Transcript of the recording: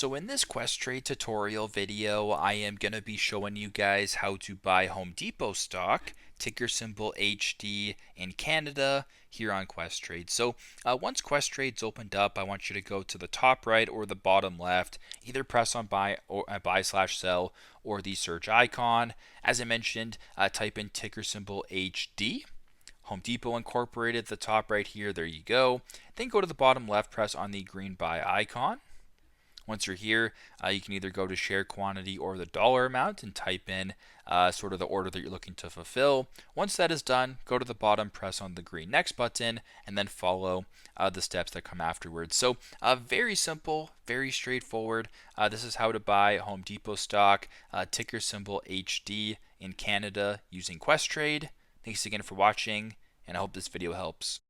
So in this Questrade tutorial video, I am going to be showing you guys how to buy Home Depot stock, ticker symbol HD in Canada here on Questrade. So once Questrade's opened up, I want you to go to the top right or the bottom left, either press on buy or buy/sell or the search icon. As I mentioned, type in ticker symbol HD. Home Depot Incorporated, the top right here, there you go. Then go to the bottom left, press on the green buy icon. Once you're here, you can either go to share quantity or the dollar amount and type in sort of the order that you're looking to fulfill. Once that is done, go to the bottom, press on the green next button, and then follow the steps that come afterwards. So very simple, very straightforward. This is how to buy Home Depot stock, ticker symbol HD in Canada using Questrade. Thanks again for watching, and I hope this video helps.